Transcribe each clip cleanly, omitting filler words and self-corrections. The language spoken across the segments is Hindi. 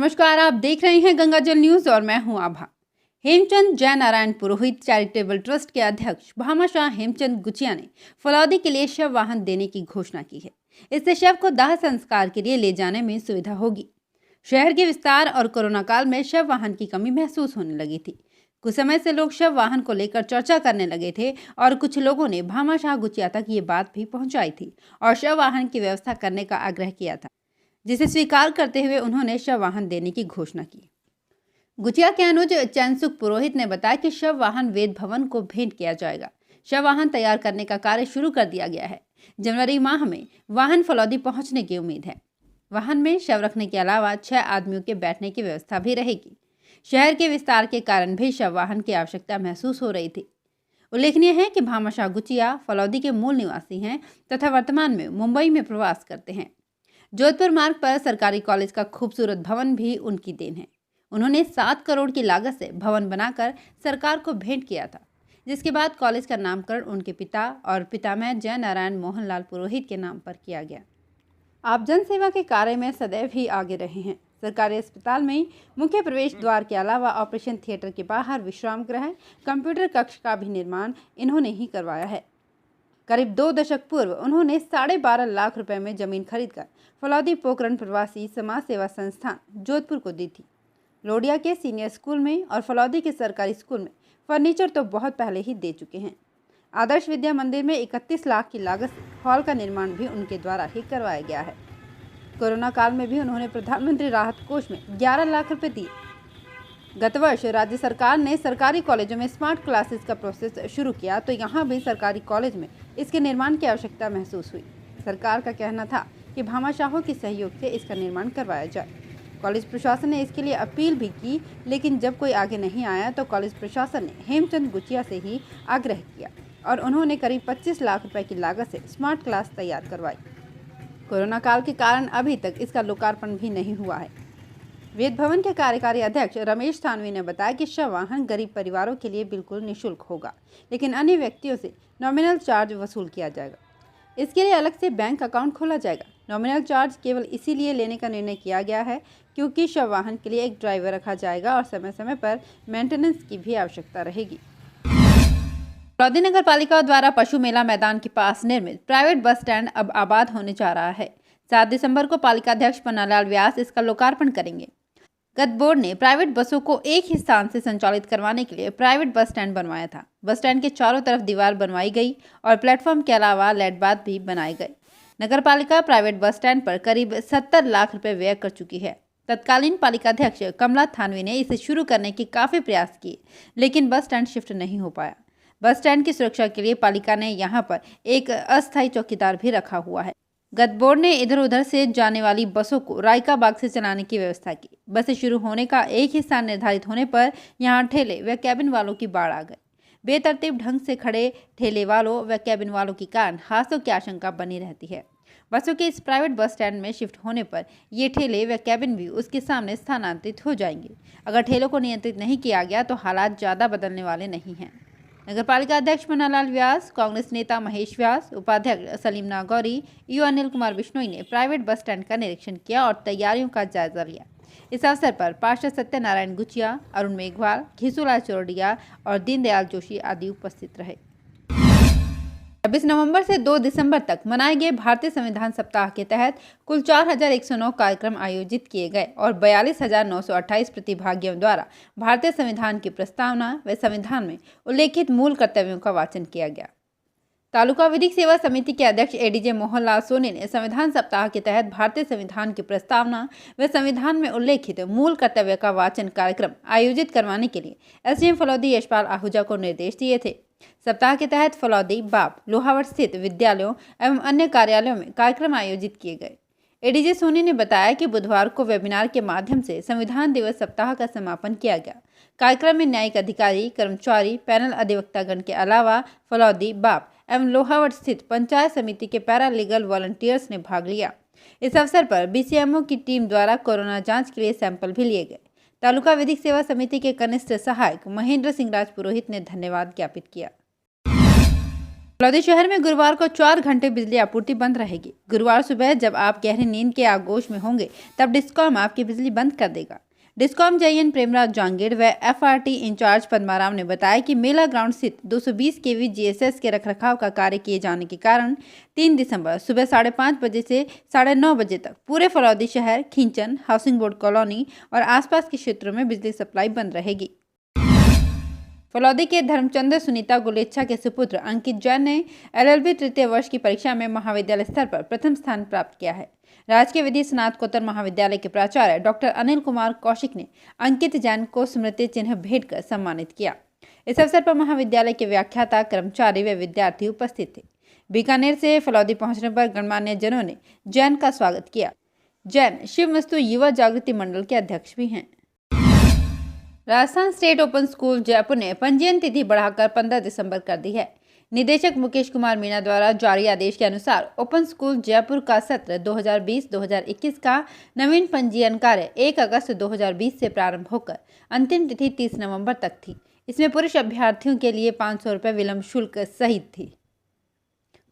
नमस्कार, आप देख रहे हैं गंगाजल न्यूज और मैं हूं आभा। हेमचंद जय नारायण पुरोहित चैरिटेबल ट्रस्ट के अध्यक्ष भामाशाह हेमचंद गुचिया ने फलौदी के लिए शव वाहन देने की घोषणा की है। इससे शव को दाह संस्कार के लिए ले जाने में सुविधा होगी। शहर के विस्तार और कोरोना काल में शव वाहन की कमी महसूस होने लगी थी। कुछ समय से लोग शव वाहन को लेकर चर्चा करने लगे थे और कुछ लोगों ने भामाशाह गुचिया तक ये बात भी पहुंचाई थी और शव वाहन की व्यवस्था करने का आग्रह किया था, जिसे स्वीकार करते हुए उन्होंने शव वाहन देने की घोषणा की। गुचिया के अनुज चैनसुख पुरोहित ने बताया कि शव वाहन वेद भवन को भेंट किया जाएगा। शव वाहन तैयार करने का कार्य शुरू कर दिया गया है। जनवरी माह में वाहन फलौदी पहुंचने की उम्मीद है। वाहन में शव रखने के अलावा 6 आदमियों के बैठने की व्यवस्था भी रहेगी। शहर के विस्तार के कारण भी शव वाहन की आवश्यकता महसूस हो रही थी। उल्लेखनीय है कि भामाशाह गुचिया फलौदी के मूल निवासी हैं तथा वर्तमान में मुंबई में प्रवास करते हैं। जोधपुर मार्ग पर सरकारी कॉलेज का खूबसूरत भवन भी उनकी देन है। उन्होंने 7 करोड़ की लागत से भवन बनाकर सरकार को भेंट किया था, जिसके बाद कॉलेज का नामकरण उनके पिता और पितामह जय नारायण मोहनलाल पुरोहित के नाम पर किया गया। आप जन सेवा के कार्य में सदैव ही आगे रहे हैं। सरकारी अस्पताल में मुख्य प्रवेश द्वार के अलावा ऑपरेशन थिएटर के बाहर विश्राम गृह, कंप्यूटर कक्ष का भी निर्माण इन्होंने ही करवाया है। करीब 2 दशक पूर्व उन्होंने 12.5 लाख रुपए में जमीन खरीदकर फलौदी पोखरण प्रवासी समाज सेवा संस्थान जोधपुर को दी थी। लोडिया के सीनियर स्कूल में और फलौदी के सरकारी स्कूल में फर्नीचर तो बहुत पहले ही दे चुके हैं। आदर्श विद्या मंदिर में 31 लाख की लागत से हॉल का निर्माण भी उनके द्वारा ही करवाया गया है। कोरोना काल में भी उन्होंने प्रधानमंत्री राहत कोष में 11 लाख रुपए दिए। गत वर्ष राज्य सरकार ने सरकारी कॉलेजों में स्मार्ट क्लासेस का प्रोसेस शुरू किया, तो यहाँ भी सरकारी कॉलेज में इसके निर्माण की आवश्यकता महसूस हुई। सरकार का कहना था कि भामाशाहों के सहयोग से इसका निर्माण करवाया जाए। कॉलेज प्रशासन ने इसके लिए अपील भी की, लेकिन जब कोई आगे नहीं आया तो कॉलेज प्रशासन ने हेमचंद गुचिया से ही आग्रह किया और उन्होंने करीब 25 लाख रुपए की लागत से स्मार्ट क्लास तैयार करवाई। कोरोना काल के कारण अभी तक इसका लोकार्पण भी नहीं हुआ है। वेद भवन के कार्यकारी अध्यक्ष रमेश थानवी ने बताया कि शव वाहन गरीब परिवारों के लिए बिल्कुल निःशुल्क होगा, लेकिन अन्य व्यक्तियों से नॉमिनल चार्ज वसूल किया जाएगा। इसके लिए अलग से बैंक अकाउंट खोला जाएगा। नॉमिनल चार्ज केवल इसीलिए लेने का निर्णय किया गया है क्योंकि शव वाहन के लिए एक ड्राइवर रखा जाएगा और समय समय पर मेंटेनेंस की भी आवश्यकता रहेगी। फलौदी नगर पालिका द्वारा पशु मेला मैदान के पास निर्मित प्राइवेट बस स्टैंड अब आबाद होने जा रहा है। 7 दिसंबर को पालिका अध्यक्ष पन्नालाल व्यास इसका लोकार्पण करेंगे। गत बोर्ड ने प्राइवेट बसों को एक ही स्थान से संचालित करवाने के लिए प्राइवेट बस स्टैंड बनवाया था। बस स्टैंड के चारों तरफ दीवार बनवाई गई और प्लेटफॉर्म के अलावा लेट बाथ भी बनाए गए। नगर पालिका प्राइवेट बस स्टैंड पर करीब 70 लाख रुपए व्यय कर चुकी है। तत्कालीन पालिका अध्यक्ष कमला थानवी ने इसे शुरू करने के काफी प्रयास किए, लेकिन बस स्टैंड शिफ्ट नहीं हो पाया। बस स्टैंड की सुरक्षा के लिए पालिका ने यहाँ पर एक अस्थायी चौकीदार भी रखा हुआ है। गत बोर्ड ने इधर उधर से जाने वाली बसों को रायका बाग से चलाने की व्यवस्था की। बसें शुरू होने का एक ही स्थान निर्धारित होने पर यहां ठेले व कैबिन वालों की बाढ़ आ गई। बेतरतीब ढंग से खड़े ठेले वालों व कैबिन वालों के कारण हादसों की आशंका बनी रहती है। बसों के इस प्राइवेट बस स्टैंड में शिफ्ट होने पर ये ठेले व कैबिन भी उसके सामने स्थानांतरित हो जाएंगे। अगर ठेलों को नियंत्रित नहीं किया गया तो हालात ज़्यादा बदलने वाले नहीं हैं। नगरपालिका अध्यक्ष पन्नालाल व्यास, कांग्रेस नेता महेश व्यास, उपाध्यक्ष सलीम नागौरी, ईओ अनिल कुमार बिश्नोई ने प्राइवेट बस स्टैंड का निरीक्षण किया और तैयारियों का जायजा लिया। इस अवसर पर पार्षद सत्यनारायण गुचिया, अरुण मेघवाल, घिसूलाल चौरडिया और दीनदयाल जोशी आदि उपस्थित रहे। 26 नवंबर से 2 दिसंबर तक मनाए गए भारतीय संविधान सप्ताह के तहत कुल 4109 कार्यक्रम आयोजित किए गए और 42,928 प्रतिभागियों द्वारा भारतीय संविधान की प्रस्तावना व संविधान में उल्लेखित मूल कर्तव्यों का वाचन किया गया। तालुका विधिक सेवा समिति के अध्यक्ष एडीजे मोहनलाल सोनी ने संविधान सप्ताह के तहत भारतीय संविधान की प्रस्तावना व संविधान में उल्लेखित मूल कर्तव्य का वाचन कार्यक्रम आयोजित करवाने के लिए एसडीएम फलौदी यशपाल आहूजा को निर्देश दिए थे। सप्ताह के तहत फलौदी, बाप, लोहावट स्थित विद्यालयों एवं अन्य कार्यालयों में कार्यक्रम आयोजित किए गए। एडीजे सोनी ने बताया कि बुधवार को वेबिनार के माध्यम से संविधान दिवस सप्ताह का समापन किया गया। कार्यक्रम में न्यायिक अधिकारी, कर्मचारी, पैनल अधिवक्तागण के अलावा फलौदी, बाप एवं लोहावट स्थित पंचायत समिति के पैरालीगल वॉलंटियर्स ने भाग लिया। इस अवसर पर बीसीएमओ की टीम द्वारा कोरोना जांच के लिए सैंपल भी लिए गए। तालुका विधिक सेवा समिति के कनिष्ठ सहायक महेंद्र सिंह राज पुरोहित ने धन्यवाद ज्ञापित किया। फलौदी शहर में गुरुवार को 4 घंटे बिजली आपूर्ति बंद रहेगी। गुरुवार सुबह जब आप गहरी नींद के आगोश में होंगे तब डिस्कॉम आपकी बिजली बंद कर देगा। डिस्कॉम जेईएन प्रेमराज जांगीड़ व एफआरटी इंचार्ज पद्माराव ने बताया कि मेला ग्राउंड स्थित 220 केवी जीएसएस के रखरखाव का कार्य किए जाने के कारण 3 दिसंबर सुबह 5:30 बजे से 9:30 बजे तक पूरे फलौदी शहर, खींचन, हाउसिंग बोर्ड कॉलोनी और आसपास के क्षेत्रों में बिजली सप्लाई बंद रहेगी। फलौदी के धर्मचंद्र सुनीता गुलेच्छा के सुपुत्र अंकित जैन ने एलएलबी तृतीय वर्ष की परीक्षा में महाविद्यालय स्तर पर प्रथम स्थान प्राप्त किया है। राजकीय विधि स्नातकोत्तर महाविद्यालय के प्राचार्य डॉक्टर अनिल कुमार कौशिक ने अंकित जैन को स्मृति चिन्ह भेंट कर सम्मानित किया। इस अवसर पर महाविद्यालय के व्याख्याता, कर्मचारी व विद्यार्थी उपस्थित थे। बीकानेर से फलौदी पहुंचने पर गणमान्य जनों ने जैन का स्वागत किया। जैन शिवमस्तु युवा जागृति मंडल के अध्यक्ष भी हैं। Rajasthan state open school Jaipur ने पंजीयन तिथि बढ़ाकर 15 दिसंबर कर दी है। निदेशक मुकेश कुमार मीणा द्वारा जारी आदेश के अनुसार ओपन स्कूल जयपुर का सत्र 2020-2021 का नवीन पंजीयन कार्य 1 अगस्त 2020 से प्रारंभ होकर अंतिम तिथि 30 नवंबर तक थी। इसमें पुरुष अभ्यर्थियों के लिए 500 रुपये विलंब शुल्क सहित थी।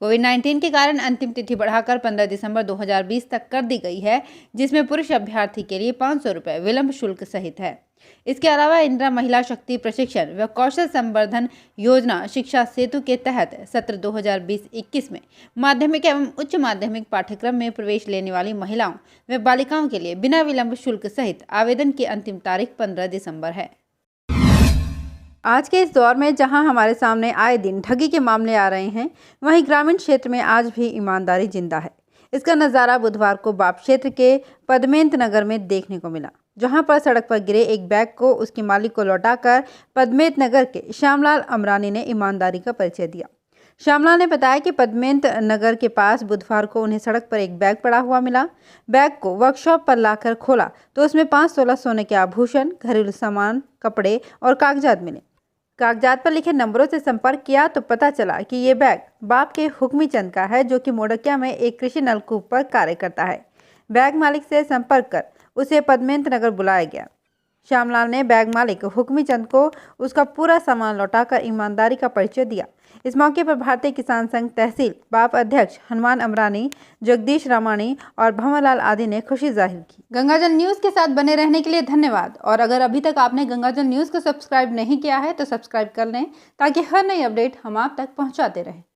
कोविड-19 के कारण अंतिम तिथि बढ़ाकर 15 दिसंबर 2020 तक कर दी गई है, जिसमें पुरुष अभ्यर्थी के लिए 500 रुपये विलंब शुल्क सहित है। इसके अलावा इंदिरा महिला शक्ति प्रशिक्षण व कौशल संवर्धन योजना शिक्षा सेतु के तहत सत्र 2020-21 में माध्यमिक एवं उच्च माध्यमिक पाठ्यक्रम में प्रवेश लेने वाली महिलाओं व बालिकाओं के लिए बिना विलंब शुल्क सहित आवेदन की अंतिम तारीख 15 दिसंबर है। आज के इस दौर में जहां हमारे सामने आए दिन ठगी के मामले आ रहे हैं, वहीं ग्रामीण क्षेत्र में आज भी ईमानदारी जिंदा है। इसका नज़ारा बुधवार को बाप क्षेत्र के पद्मेंत नगर में देखने को मिला, जहां पर सड़क पर गिरे एक बैग को उसके मालिक को लौटाकर पद्मेंत नगर के श्यामलाल अमरानी ने ईमानदारी का परिचय दिया। श्यामलाल ने बताया कि पद्मेंत नगर के पास बुधवार को उन्हें सड़क पर एक बैग पड़ा हुआ मिला। बैग को वर्कशॉप पर लाकर खोला तो उसमें 5 तोला सोने के आभूषण, घरेलू सामान, कपड़े और कागजात मिले। कागजात पर लिखे नंबरों से संपर्क किया तो पता चला कि ये बैग बाप के हुक्मी चंद का है, जो कि मोडकिया में एक कृषि नलकूप पर कार्य करता है। बैग मालिक से संपर्क कर उसे पद्मेंत नगर बुलाया गया। श्यामलाल ने बैग मालिक हुक्मी चंद को उसका पूरा सामान लौटाकर ईमानदारी का परिचय दिया। इस मौके पर भारतीय किसान संघ तहसील बाप अध्यक्ष हनुमान अमरानी, जगदीश रामाणी और भंवरलाल आदि ने खुशी जाहिर की। गंगाजल न्यूज़ के साथ बने रहने के लिए धन्यवाद। और अगर अभी तक आपने गंगाजल न्यूज़ को सब्सक्राइब नहीं किया है तो सब्सक्राइब कर लें, ताकि हर नई अपडेट हम आप तक पहुंचाते रहें।